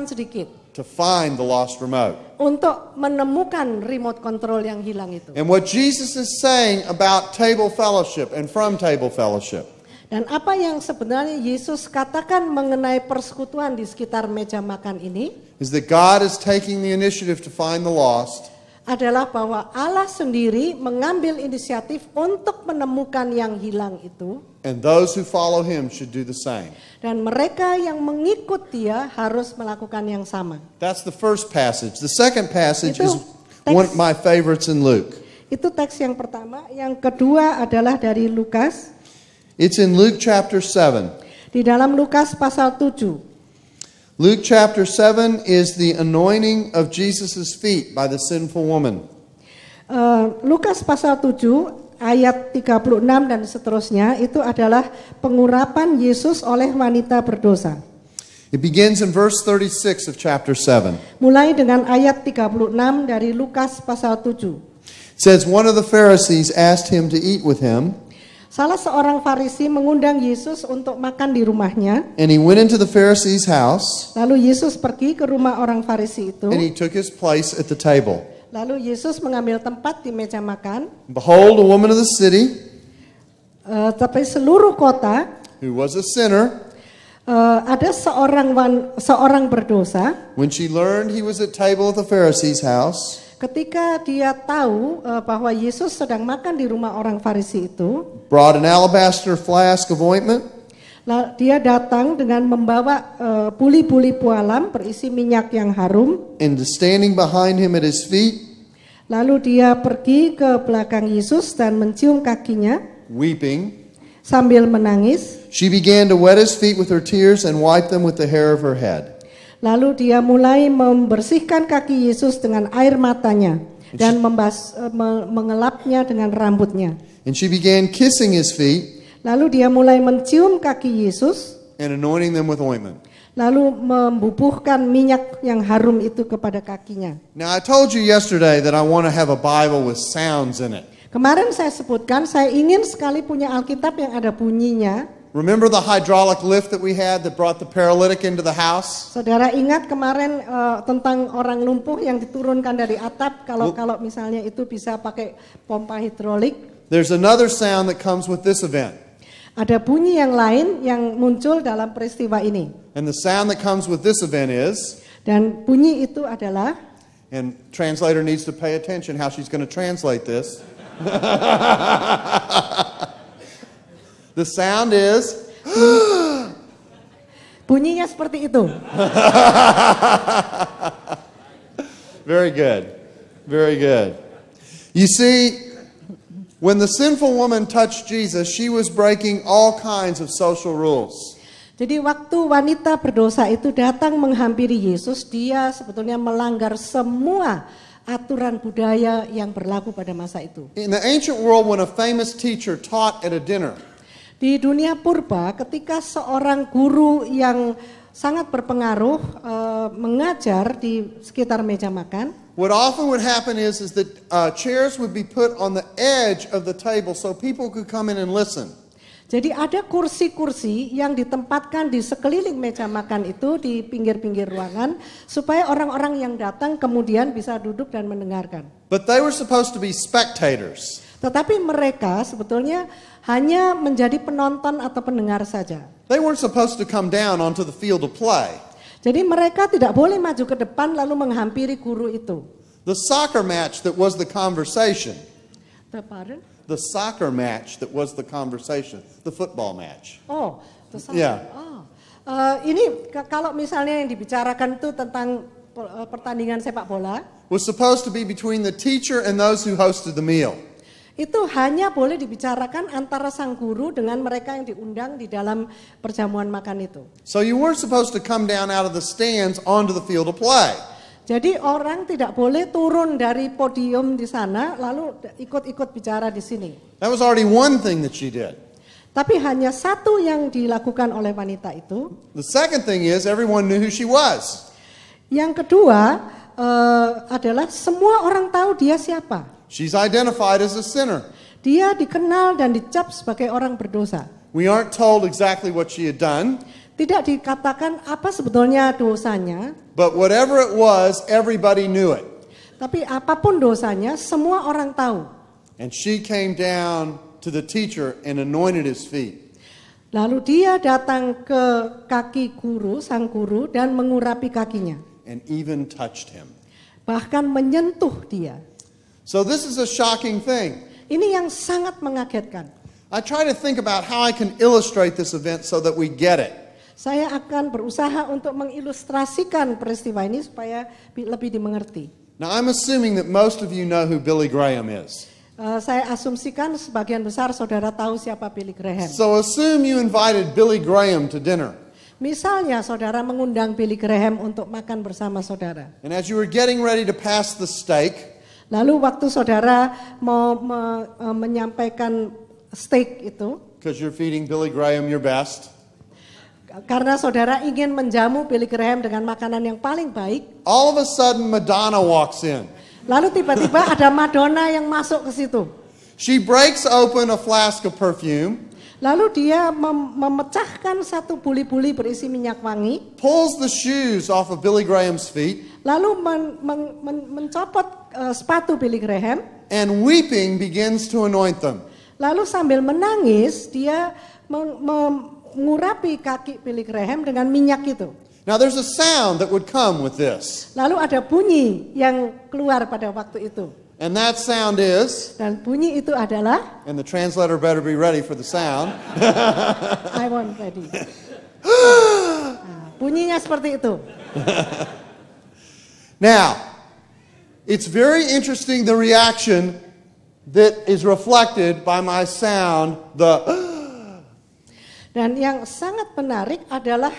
sedikit to find the lost remote. untuk menemukan remote control yang hilang itu. And what Jesus is saying about table fellowship and from table fellowship Dan apa yang sebenarnya Yesus katakan mengenai persekutuan di sekitar meja makan ini is that God is taking the initiative to find the lost, adalah bahwa Allah sendiri mengambil inisiatif untuk menemukan yang hilang itu. and those who follow him should do the same. Dan mereka yang mengikut dia harus melakukan yang sama. That's the first passage. The second passage Itu is one of teks. my favorites in Luke. Itu teks yang pertama. Yang kedua adalah dari Lukas. It's in Luke chapter 7. Di dalam Lukas pasal 7. Luke chapter 7 is the anointing of Jesus' feet by the sinful woman. Lukas pasal 7 ayat 36 dan seterusnya itu adalah pengurapan Yesus oleh wanita berdosa. It begins in verse 36 of chapter 7. Mulai dengan ayat 36 dari Lukas pasal 7. It says, one of the Pharisees asked him to eat with him, Salah seorang Farisi mengundang Yesus untuk makan di rumahnya. and he went into the Pharisee's house, Lalu Yesus pergi ke rumah orang Farisi itu. and he took his place at the table. Lalu Yesus mengambil tempat di meja makan. Behold, a woman of the city, Tapi seluruh kota who was a sinner, ada seorang berdosa. when she learned he was at table at the Pharisee's house, Ketika dia tahu bahwa Yesus sedang makan di rumah orang Farisi itu, brought an alabaster flask of ointment, dia datang dengan membawa buli-buli pualam berisi minyak yang harum. and standing behind him at his feet, Lalu dia pergi ke belakang Yesus dan mencium kakinya weeping, sambil menangis. she began to wet his feet with her tears and wipe them with the hair of her head. Lalu dia mulai membersihkan kaki Yesus dengan air matanya dan mengelapnya dengan rambutnya. And she began kissing his feet Lalu dia mulai mencium kaki Yesus, and anointing them with ointment. lalu membubuhkan minyak yang harum itu kepada kakinya. Now, I told you yesterday that I want to have a Bible with sounds in it. Kemarin saya sebutkan, saya ingin sekali punya Alkitab yang ada bunyinya. Remember the hydraulic lift that we had that brought the paralytic into the house? Saudara ingat kemarin tentang orang lumpuh yang diturunkan dari atap, kalau misalnya itu bisa pakai pompa hidrolik. There's another sound that comes with this event. Ada bunyi yang lain yang muncul dalam peristiwa ini. And the sound that comes with this event is, Dan bunyi itu adalah, and translator needs to pay attention how she's going to translate this. The sound is, bunyinya seperti itu. very good, very good. You see, when the sinful woman touched Jesus, she was breaking all kinds of social rules. Jadi waktu wanita berdosa itu datang menghampiri Yesus, dia sebetulnya melanggar semua aturan budaya yang berlaku pada masa itu. In the ancient world, when a famous teacher taught at a dinner, Di dunia purba, ketika seorang guru yang sangat berpengaruh mengajar di sekitar meja makan, what often would happen is that chairs would be put on the edge of the table so people could come in and listen. jadi ada kursi-kursi yang ditempatkan di sekeliling meja makan itu di pinggir-pinggir ruangan supaya orang-orang yang datang kemudian bisa duduk dan mendengarkan. But they were supposed to be spectators. Tetapi mereka sebetulnya hanya menjadi penonton atau pendengar saja. They weren't supposed to come down onto the field of play. Jadi mereka tidak boleh maju ke depan lalu menghampiri guru itu. The soccer match that was the conversation. Pardon? The soccer match that was the conversation. The football match. Oh, Yeah. Ini kalau misalnya yang dibicarakan itu tentang pertandingan sepak bola, Was supposed to be between the teacher and those who hosted the meal. itu hanya boleh dibicarakan antara sang guru dengan mereka yang diundang di dalam perjamuan makan itu. So you weren't supposed to come down out of the stands onto the field of play. Jadi orang tidak boleh turun dari podium di sana lalu ikut-ikut bicara di sini. That was already one thing that she did. Tapi hanya satu yang dilakukan oleh wanita itu. The second thing is everyone knew who she was. Yang kedua adalah semua orang tahu dia siapa. She's identified as a sinner. Dia dikenal dan dicap sebagai orang berdosa. We aren't told exactly what she had done. Tidak dikatakan apa sebetulnya dosanya, but whatever it was, everybody knew it. tapi apapun dosanya, semua orang tahu. And she came down to the teacher and anointed his feet. Lalu dia datang ke kaki guru, sang guru, dan mengurapi kakinya. And even touched him. Bahkan menyentuh dia. So this is a shocking thing. Ini yang sangat mengagetkan. I try to think about how I can illustrate this event so that we get it. Saya akan berusaha untuk mengilustrasikan peristiwa ini supaya lebih dimengerti. Now I'm assuming that most of you know who Billy Graham is. Saya asumsikan sebagian besar saudara tahu siapa Billy Graham. So assume you invited Billy Graham to dinner. Misalnya saudara mengundang Billy Graham untuk makan bersama saudara. And as you were getting ready to pass the steak, Lalu waktu saudara mau menyampaikan steak itu, because you're feeding Billy Graham your best, karena saudara ingin menjamu Billy Graham dengan makanan yang paling baik, all of a sudden Madonna walks in. lalu tiba-tiba ada Madonna yang masuk ke situ. She breaks open a flask of perfume, Lalu dia memecahkan satu buli-buli berisi minyak wangi, pulls the shoes off of Billy Graham's feet, lalu mencopot sepatu Billy Graham, and weeping begins to anoint them. lalu sambil menangis dia mengurapi kaki Billy Graham dengan minyak itu. Now there's a sound that would come with this, Lalu ada bunyi yang keluar pada waktu itu. and that sound is, Dan bunyi itu adalah, and the translator better be ready for the sound. I want ready. Nah, bunyinya seperti itu. Now, it's very interesting the reaction that is reflected by my sound, the Dan yang sangat menarik adalah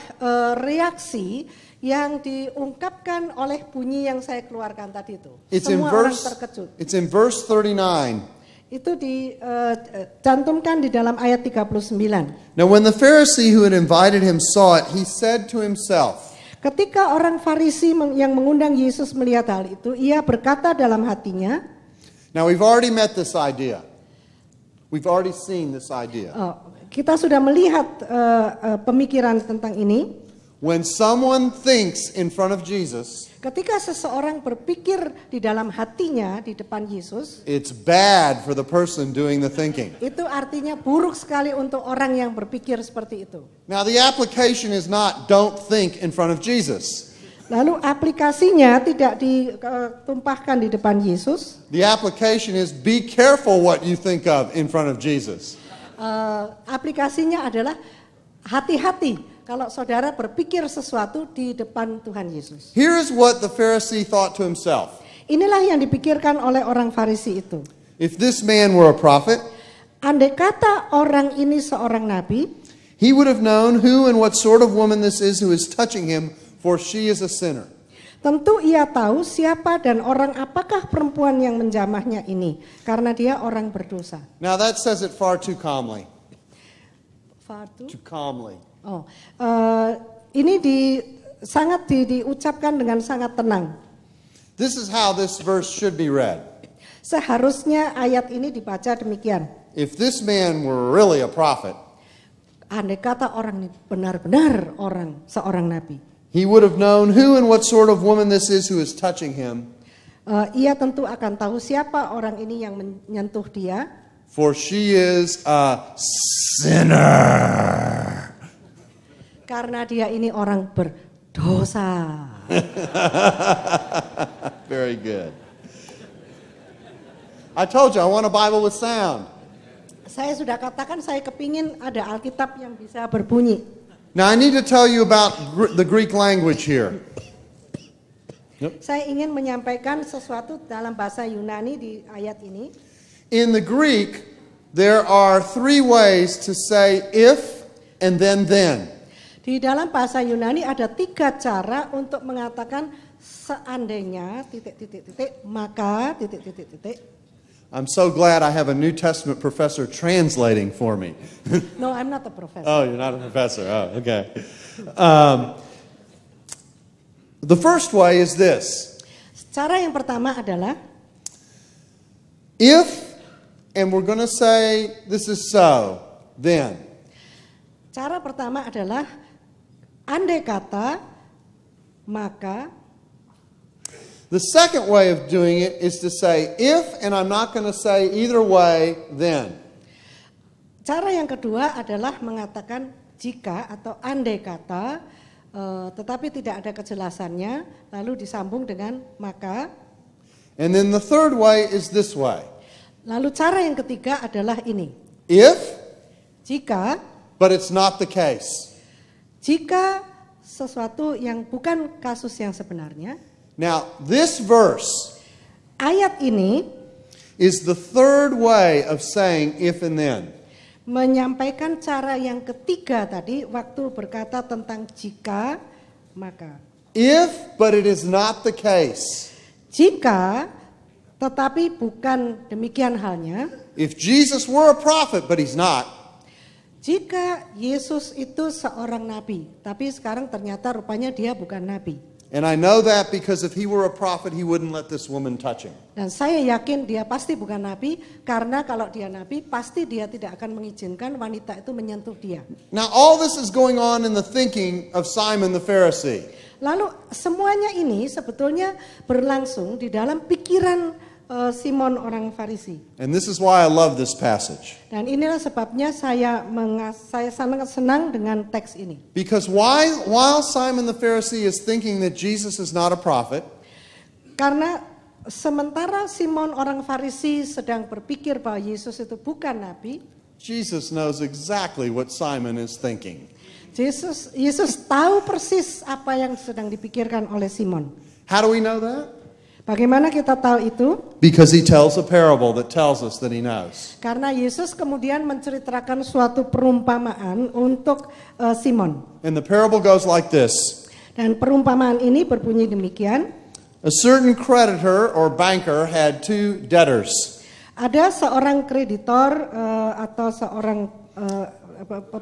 reaksi yang diungkapkan oleh bunyi yang saya keluarkan tadi itu. Semua orang terkejut. It's in verse 39. Itu dicantumkan di dalam ayat 39. Now when the Pharisee who had invited him saw it, he said to himself, Ketika orang Farisi yang mengundang Yesus melihat hal itu, ia berkata dalam hatinya. now we've already met this idea. We've already seen this idea. Kita sudah melihat pemikiran tentang ini. When someone thinks in front of Jesus, Ketika seseorang berpikir di dalam hatinya di depan Yesus, it's bad for the person doing the thinking. itu artinya buruk sekali untuk orang yang berpikir seperti itu. Now the application is not don't think in front of Jesus. Lalu aplikasinya tidak ditumpahkan di depan Yesus. The application is be careful what you think of in front of Jesus. Aplikasinya adalah hati-hati kalau saudara berpikir sesuatu di depan Tuhan Yesus. Here's what the Pharisee thought to himself. Inilah yang dipikirkan oleh orang Farisi itu. If this man were a prophet, Andai kata orang ini seorang nabi, he would have known who and what sort of woman this is who is touching him, for she is a sinner. tentu ia tahu siapa dan orang apakah perempuan yang menjamahnya ini, karena dia orang berdosa. Now that says it far too calmly. Fardu? Too calmly. Ini sangat diucapkan dengan sangat tenang. This is how this verse should be read. Seharusnya ayat ini dibaca demikian. If this man were really a prophet, Andai kata orang ini benar-benar seorang nabi, he would have known who and what sort of woman this is who is touching him, ia tentu akan tahu siapa orang ini yang menyentuh dia, for she is a sinner. karena dia ini orang berdosa. Very good. I told you I want a Bible with sound. Saya sudah katakan saya kepingin ada Alkitab yang bisa berbunyi. Now I need to tell you about the Greek language here. Saya ingin menyampaikan sesuatu dalam bahasa Yunani di ayat ini. In the Greek, there are three ways to say if and then. Di dalam bahasa Yunani ada 3 cara untuk mengatakan seandainya maka . I'm so glad I have a New Testament professor translating for me. No, I'm not a professor. Oh, you're not a professor. Oh, okay. The first way is this. Cara yang pertama adalah If, and we're going to say this is so, then. cara pertama adalah andai kata, maka. The second way of doing it is to say if, and I'm not going to say either way, then. Cara yang kedua adalah mengatakan jika atau andai kata, tetapi tidak ada kejelasannya, lalu disambung dengan maka. And then the third way is this way. Lalu cara yang ketiga adalah ini. If, Jika, but it's not the case. jika sesuatu yang bukan kasus yang sebenarnya. Now, this verse Ayat ini is the third way of saying if and then. menyampaikan cara yang ketiga tadi waktu berkata tentang jika, maka. If, but it is not the case. Jika, tetapi bukan demikian halnya. If Jesus were a prophet, but he's not. Jika Yesus itu seorang nabi, tapi sekarang ternyata rupanya dia bukan nabi. And I know that because if he were a prophet, he wouldn't let this woman touch him. Dan saya yakin dia pasti bukan nabi, karena kalau dia nabi, pasti dia tidak akan mengizinkan wanita itu menyentuh dia. Now, all this is going on in the thinking of Simon the Pharisee. Lalu semuanya ini sebetulnya berlangsung di dalam pikiran Simon orang Farisi. And this is why I love this passage. Dan inilah sebabnya saya sangat senang dengan teks ini. Because while Simon the Pharisee is thinking that Jesus is not a prophet, Karena sementara Simon orang Farisi sedang berpikir bahwa Yesus itu bukan nabi, Jesus knows exactly what Simon is thinking. Yesus tahu persis apa yang sedang dipikirkan oleh Simon. How do we know that? Bagaimana kita tahu itu? Because he tells a parable that tells us that he knows. Karena Yesus kemudian menceritakan suatu perumpamaan untuk Simon. And the parable goes like this. Dan perumpamaan ini berbunyi demikian. A certain creditor or banker had two debtors. Ada seorang kreditor atau seorang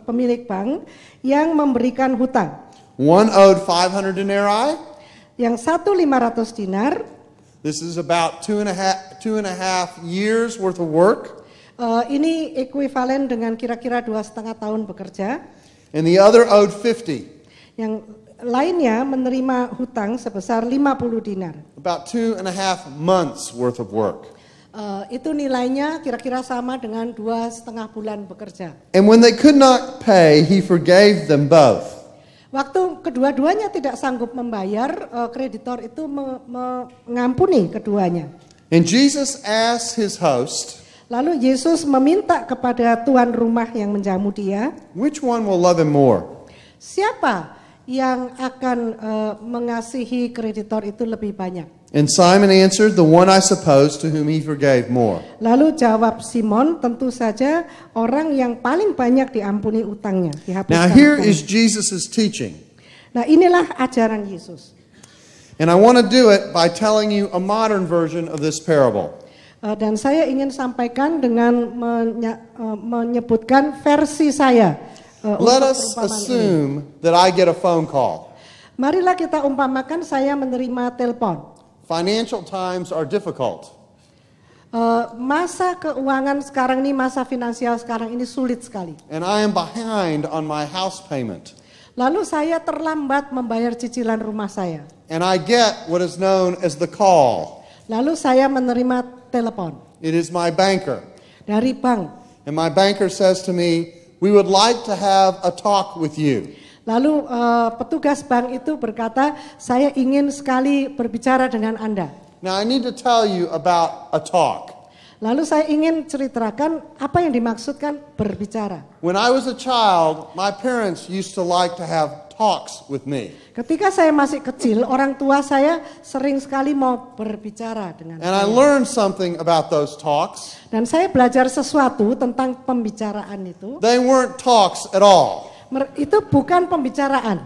pemilik bank yang memberikan hutang. One owed 500 denarii. Yang satu 500 dinar. This is about two and a half years worth of work. Ini ekuivalen dengan kira-kira 2,5 tahun bekerja. And the other owed 50. Yang lainnya menerima hutang sebesar 50 dinar. About 2.5 months worth of work. Itu nilainya kira-kira sama dengan 2,5 bulan bekerja. And when they could not pay, he forgave them both. Waktu kedua-duanya tidak sanggup membayar, kreditor itu mengampuni keduanya. And Jesus asked his host, Lalu Yesus meminta kepada tuan rumah yang menjamu dia, which one will love him more? siapa yang akan mengasihi kreditor itu lebih banyak? And Simon answered, the one I suppose to whom he forgave more. Lalu jawab Simon, tentu saja orang yang paling banyak diampuni utangnya. Now here is Jesus' teaching. Nah inilah ajaran Yesus. And I want to do it by telling you a modern version of this parable. Dan saya ingin sampaikan dengan menyebutkan versi saya. Let us assume that I get a phone call. Marilah kita umpamakan saya menerima telepon. Financial times are difficult. Masa keuangan sekarang ini, masa finansial sekarang ini sulit sekali. And I am behind on my house payment. Lalu saya terlambat membayar cicilan rumah saya. And I get what is known as the call. Lalu saya menerima telepon. It is my banker. Dari bank. And my banker says to me, we would like to have a talk with you. Lalu petugas bank itu berkata, saya ingin sekali berbicara dengan Anda. Now I need to tell you about a talk. Lalu saya ingin ceritakan apa yang dimaksudkan berbicara. When I was a child, my parents used to like to have talks with me. Ketika saya masih kecil, orang tua saya sering sekali mau berbicara dengan And I saya. learned something about those talks. Dan saya belajar sesuatu tentang pembicaraan itu. They weren't talks at all. Itu bukan pembicaraan.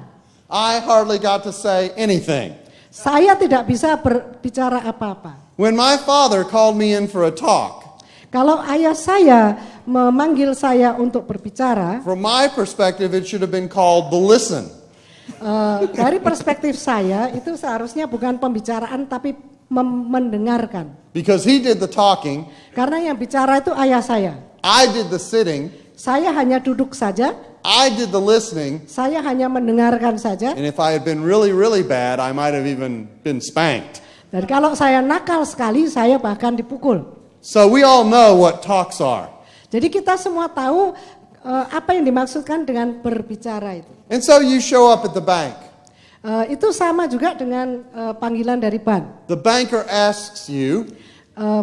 I hardly got to say anything. Saya tidak bisa berbicara apa-apa. When my father called me in for a talk, Kalau ayah saya memanggil saya untuk berbicara, from my perspective, it should have been called the listen. Dari perspektif saya itu seharusnya bukan pembicaraan tapi mendengarkan. Because he did the talking, Karena yang bicara itu ayah saya. I did the sitting, Saya hanya duduk saja, I did the listening, Saya hanya mendengarkan saja. and if I had been really, really bad, I might have even been spanked. Dan kalau saya nakal sekali, saya bahkan dipukul. So we all know what talks are. Jadi kita semua tahu apa yang dimaksudkan dengan berbicara itu. And so you show up at the bank. Itu sama juga dengan panggilan dari bank. The banker asks you,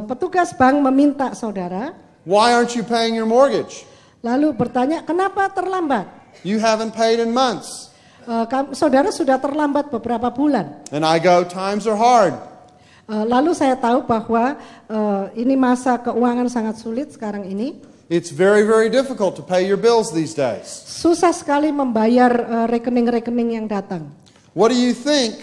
Petugas bank meminta saudara, why aren't you paying your mortgage? lalu bertanya, kenapa terlambat? You haven't paid in months. Saudara sudah terlambat beberapa bulan. And I go, times are hard. Lalu saya tahu bahwa ini masa keuangan sangat sulit sekarang ini. It's very, very difficult to pay your bills these days. Susah sekali membayar rekening-rekening yang datang. What do you think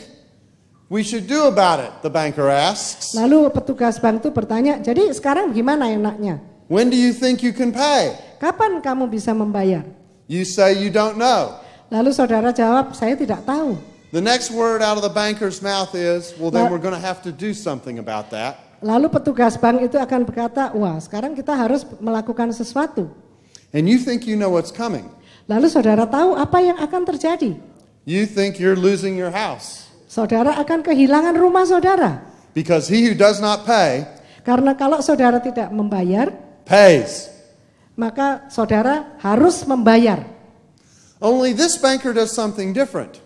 we should do about it? The banker asks. Lalu petugas bank itu bertanya, jadi sekarang gimana enaknya? When do you think you can pay? Kapan kamu bisa membayar? You say you don't know. Lalu saudara jawab, saya tidak tahu. The next word out of the banker's mouth is, well, then we're going to have to do something about that. Lalu petugas bank itu akan berkata, wah sekarang kita harus melakukan sesuatu. And you think you know what's coming. Lalu saudara tahu apa yang akan terjadi. You think you're losing your house. Saudara akan kehilangan rumah saudara. Because he who does not pay, Karena kalau saudara tidak membayar, pays. maka saudara harus membayar. Only this banker does something different.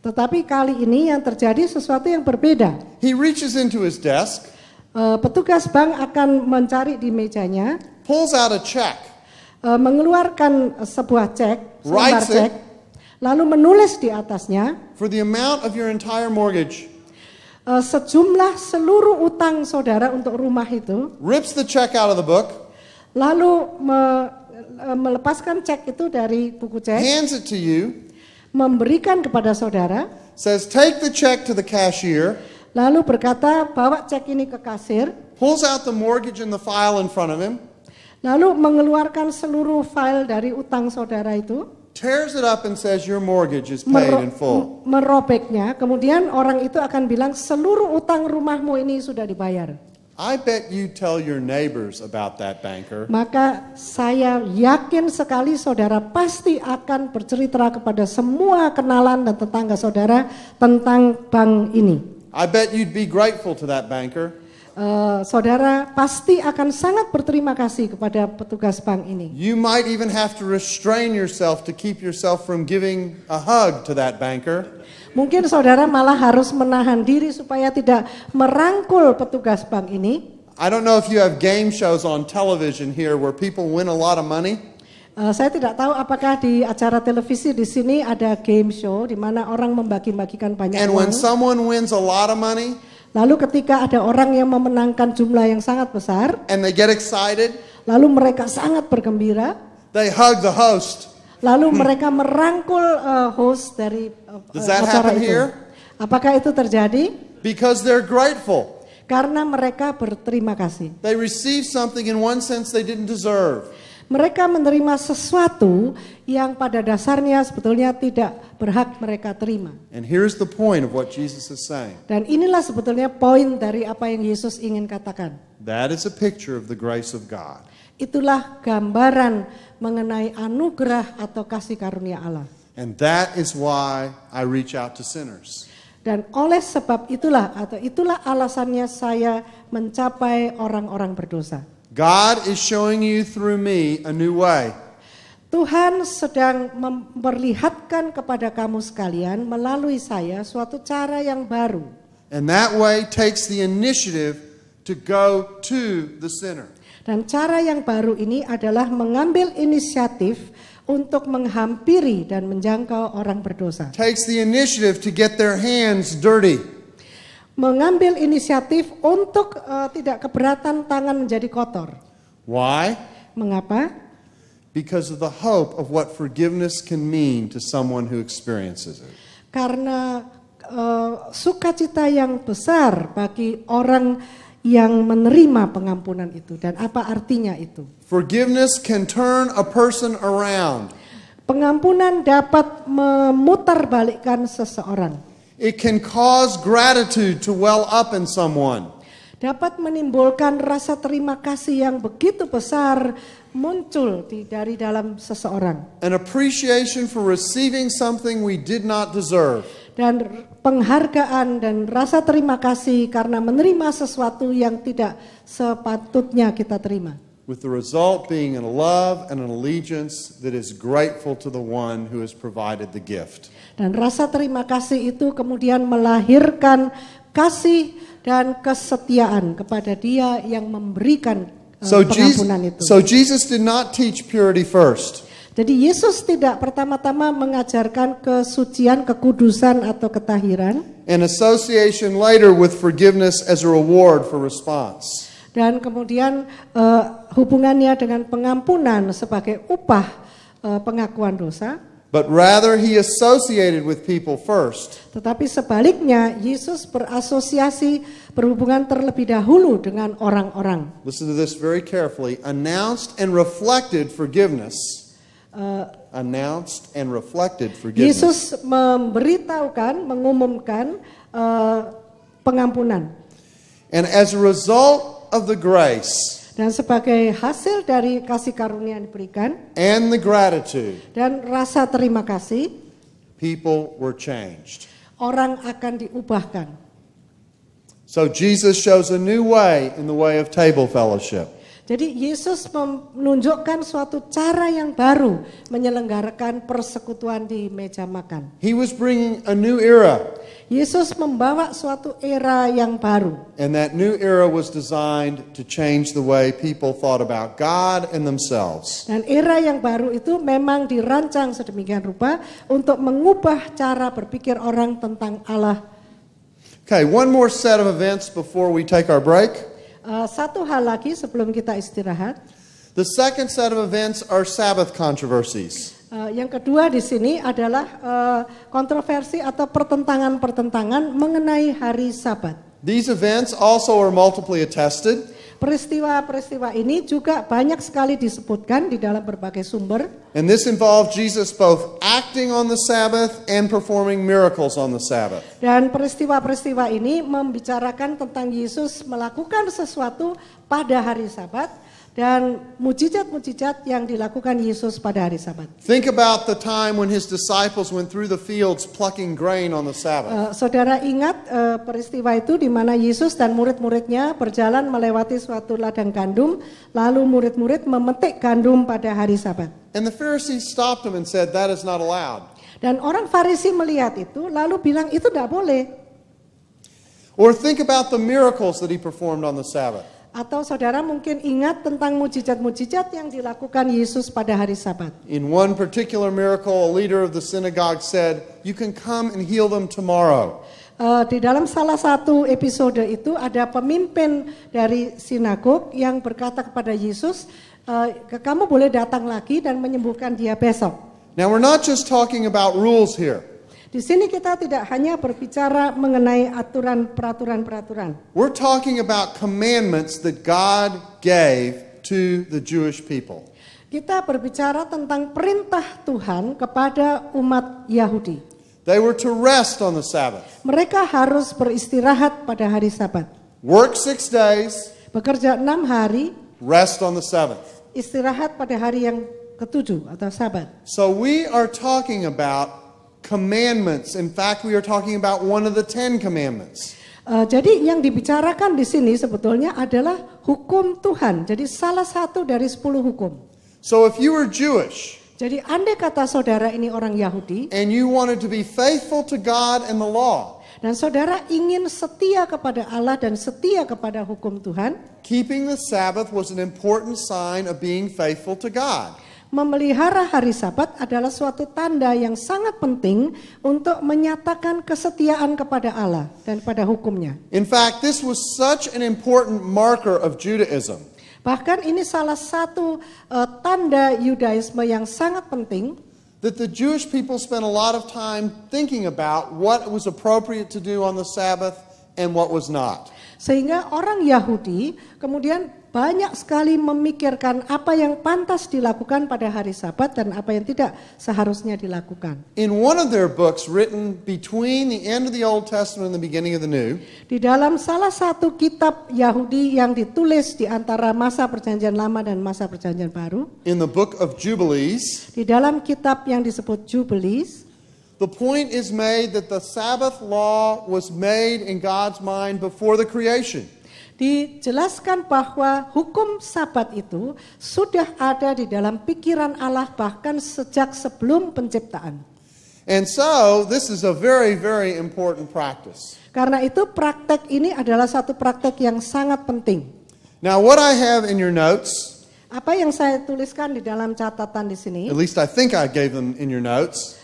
Tetapi kali ini yang terjadi sesuatu yang berbeda. He reaches into his desk, Petugas bank akan mencari di mejanya, pulls out a check, mengeluarkan sebuah cek, selembar Writes it. cek, lalu menulis di atasnya for the amount of your entire mortgage, sejumlah seluruh utang saudara untuk rumah itu, rips the check out of the book, lalu melepaskan cek itu dari buku cek, hands it to you, memberikan kepada saudara, says take the check to the cashier, lalu berkata bawa cek ini ke kasir, pulls out the mortgage and the file in front of him, lalu mengeluarkan seluruh file dari utang saudara itu, tears it up and says your mortgage is paid in full. merobeknya, kemudian orang itu akan bilang seluruh utang rumahmu ini sudah dibayar. I bet you tell your neighbors about that banker. Maka saya yakin sekali saudara pasti akan bercerita kepada semua kenalan dan tetangga saudara tentang bank ini. I bet you'd be grateful to that banker. Saudara pasti akan sangat berterima kasih kepada petugas bank ini. You might even have to restrain yourself to keep yourself from giving a hug to that banker. Mungkin saudara malah harus menahan diri supaya tidak merangkul petugas bank ini. I don't know if you have game shows on television here where people win a lot of money. Saya tidak tahu apakah di acara televisi di sini ada game show di mana orang membagi-bagikan banyak And when uang. someone wins a lot of money Lalu ketika ada orang yang memenangkan jumlah yang sangat besar, and they get excited, lalu mereka sangat bergembira, they hug the host. lalu mereka merangkul host dari Does that acara happen itu. here? Apakah itu terjadi? Because they're grateful. Karena mereka berterima kasih. They receive something in one sense they didn't deserve. Mereka menerima sesuatu yang pada dasarnya sebetulnya tidak berhak mereka terima. And here's the point of what Jesus is saying. Dan inilah sebetulnya poin dari apa yang Yesus ingin katakan. That is a picture of the grace of God. Itulah gambaran mengenai anugerah atau kasih karunia Allah. And that is why I reach out to sinners. Dan oleh sebab itulah atau itulah alasannya saya mencapai orang-orang berdosa. God is showing you through me a new way. Tuhan sedang memperlihatkan kepada kamu sekalian melalui saya suatu cara yang baru. And that way takes the initiative to go to the sinner. Dan cara yang baru ini adalah mengambil inisiatif untuk menghampiri dan menjangkau orang berdosa. Takes the initiative to get their hands dirty. Mengambil inisiatif untuk tidak keberatan tangan menjadi kotor. Why? Mengapa? Because of the hope of what forgiveness can mean to someone who experiences it. Karena sukacita yang besar bagi orang yang menerima pengampunan itu. Dan apa artinya itu? Forgiveness can turn a person around. Pengampunan dapat memutarbalikkan seseorang. It can cause gratitude to well up in someone. dapat menimbulkan rasa terima kasih yang begitu besar muncul dari dalam seseorang. An appreciation for receiving something we did not deserve. Dan penghargaan dan rasa terima kasih karena menerima sesuatu yang tidak sepatutnya kita terima. With the result being a love and an allegiance that is grateful to the one who has provided the gift. Dan rasa terima kasih itu kemudian melahirkan kasih dan kesetiaan kepada Dia yang memberikan pengampunan itu. So Jesus did not teach purity first. Jadi Yesus tidak pertama-tama mengajarkan kesucian, kekudusan atau ketahiran. And association later with forgiveness as a reward for response. Dan kemudian hubungannya dengan pengampunan sebagai upah pengakuan dosa. But rather he associated with people first. Tetapi sebaliknya Yesus berasosiasi berhubungan terlebih dahulu dengan orang-orang. Listen to this very carefully. Announced and reflected forgiveness. Announced and reflected forgiveness. Yesus memberitahukan, mengumumkan pengampunan. And as a result of the grace dan sebagai hasil dari kasih karunia yang diberikan and the gratitude, dan rasa terima kasih, people were changed. Orang akan diubahkan. So Jesus shows a new way in the way of table fellowship. Jadi Yesus menunjukkan suatu cara yang baru menyelenggarakan persekutuan di meja makan. He was bringing a new era. Yesus membawa suatu era yang baru. And that new era was designed to change the way people thought about God and themselves. Dan era yang baru itu memang dirancang sedemikian rupa untuk mengubah cara berpikir orang tentang Allah. Okay, one more set of events before we take our break. Satu hal lagi sebelum kita istirahat. The second set of events are Sabbath controversies. Yang kedua di sini adalah kontroversi atau pertentangan-pertentangan mengenai hari Sabat. These events also are multiply attested. Peristiwa-peristiwa ini juga banyak sekali disebutkan di dalam berbagai sumber. And this involved Jesus both acting on the Sabbath and performing miracles on the Sabbath. Dan peristiwa-peristiwa ini membicarakan tentang Yesus melakukan sesuatu pada hari Sabat dan mujizat-mujizat yang dilakukan Yesus pada hari Sabat. Think about the time when his disciples went through the fields plucking grain on the Sabbath. Saudara ingat peristiwa itu di mana Yesus dan murid-muridnya berjalan melewati suatu ladang gandum, lalu murid-murid memetik gandum pada hari Sabat. And the Pharisees stopped him and said, "That is not allowed." Dan orang Farisi melihat itu lalu bilang itu tidak boleh. Or think about the miracles that he performed on the Sabbath. Atau saudara mungkin ingat tentang mujizat-mujizat yang dilakukan Yesus pada hari Sabat. In one particular miracle, a leader of the synagogue said, "You can come and heal them tomorrow." Di dalam salah satu episode itu ada pemimpin dari sinagog yang berkata kepada Yesus, kamu boleh datang lagi dan menyembuhkan dia besok. Now we're not just talking about rules here. Di sini kita tidak hanya berbicara mengenai aturan peraturan-peraturan. We're talking about commandments that God gave to the Jewish people. Kita berbicara tentang perintah Tuhan kepada umat Yahudi. They were to rest on the Sabbath. Mereka harus beristirahat pada hari Sabat. Work 6 days, bekerja 6 hari, rest on the 7th. Istirahat pada hari yang ke-7 atau Sabat. So we are talking about commandments. In fact, we are talking about one of the 10 commandments. Jadi yang dibicarakan di sini sebetulnya adalah hukum Tuhan. Jadi salah satu dari 10 hukum. So if you were Jewish, jadi andai kata saudara ini orang Yahudi, and you wanted to be faithful to God and the law, dan saudara ingin setia kepada Allah dan setia kepada hukum Tuhan, keeping the Sabbath was an important sign of being faithful to God. Memelihara hari Sabat adalah suatu tanda yang sangat penting untuk menyatakan kesetiaan kepada Allah dan pada hukumnya. In fact, this was such an important marker of Judaism. Bahkan ini salah satu tanda Yudaisme yang sangat penting. That the Jewish people spent a lot of time thinking about what was appropriate to do on the Sabbath and what was not. Sehingga orang Yahudi kemudian banyak sekali memikirkan apa yang pantas dilakukan pada hari Sabat dan apa yang tidak seharusnya dilakukan. In one of their books written between the end of the Old Testament and the beginning of the New, Di dalam salah satu kitab Yahudi yang ditulis di antara masa Perjanjian Lama dan masa Perjanjian Baru, in the book of Jubilees, di dalam kitab yang disebut Jubilees, the point is made that the Sabbath law was made in God's mind before the creation. dijelaskan bahwa hukum Sabat itu sudah ada di dalam pikiran Allah bahkan sejak sebelum penciptaan. And so, this is a very, very important practice. Karena itu praktek ini adalah satu praktek yang sangat penting. Now, what I have in your notes, Apa yang saya tuliskan di dalam catatan di sini, at least I think I gave them in your notes,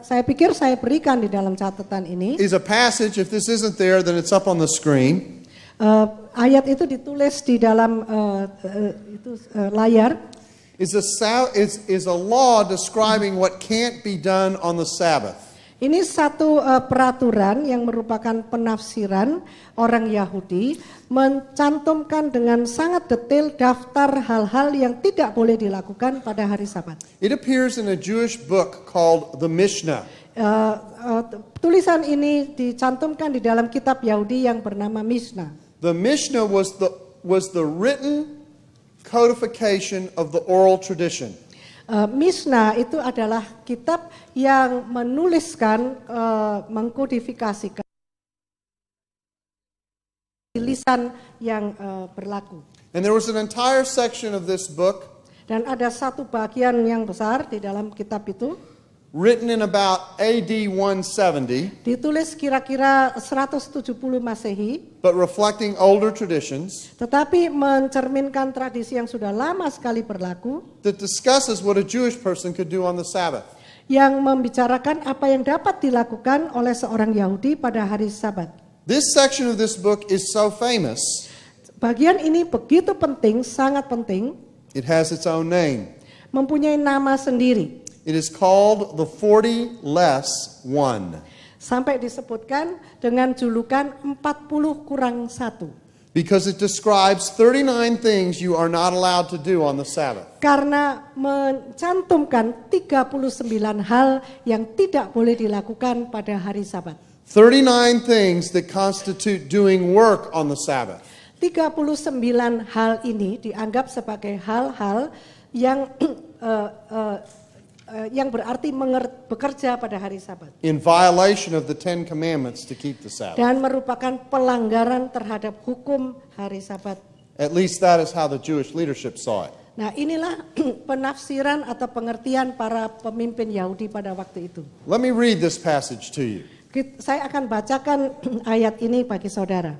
saya pikir saya berikan di dalam catatan ini. is a passage. If this isn't there, then it's up on the screen. Ayat itu ditulis di dalam layar. Is a law describing what can't be done on the Sabbath. Ini satu peraturan yang merupakan penafsiran orang Yahudi mencantumkan dengan sangat detail daftar hal-hal yang tidak boleh dilakukan pada hari Sabat. It appears in a Jewish book called the Mishnah. Tulisan ini dicantumkan di dalam kitab Yahudi yang bernama Mishnah. The Mishnah was the written codification of the oral tradition. Mishnah itu adalah kitab yang menuliskan, mengkodifikasikan lisan yang berlaku. And there was an entire section of this book Dan ada satu bagian yang besar di dalam kitab itu, written in about AD 170, ditulis kira-kira 170 Masehi, but reflecting older traditions, tetapi mencerminkan tradisi yang sudah lama sekali berlaku, that discusses what a Jewish person could do on the Sabbath. yang membicarakan apa yang dapat dilakukan oleh seorang Yahudi pada hari Sabat. This section of this book is so famous, Bagian ini begitu penting, sangat penting, it has its own name. mempunyai nama sendiri. It is called the 40 less 1. Sampai disebutkan dengan julukan 40 kurang 1. Because it describes 39 things you are not allowed to do on the Sabbath. Karena mencantumkan 39 hal yang tidak boleh dilakukan pada hari Sabat. 39 things that constitute doing work on the Sabbath. 39 hal ini dianggap sebagai hal-hal yang yang berarti bekerja pada hari Sabat. In violation of the 10 commandments to keep the Sabbath. Dan merupakan pelanggaran terhadap hukum hari Sabat. At least that is how the Jewish leadership saw it. Nah, inilah penafsiran atau pengertian para pemimpin Yahudi pada waktu itu. Let me read this passage to you. Saya akan bacakan ayat ini bagi saudara.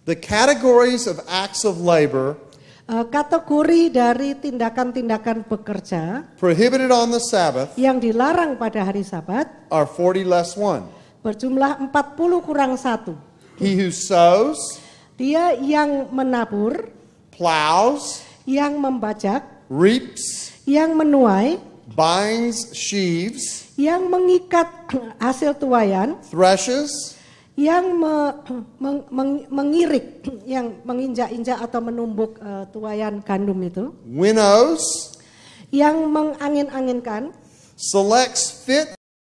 The categories of acts of labor Kategori dari tindakan-tindakan bekerja prohibited on the Sabbath yang dilarang pada hari Sabat are 40 less 1. berjumlah 40 kurang 1. He who sows, Dia yang menabur, plows, yang membajak, reaps, yang menuai, binds sheaves, yang mengikat hasil tuaian, threshes, yang mengirik, yang menginjak-injak atau menumbuk tuaian gandum itu, winnows, yang mengangin-anginkan, selects fit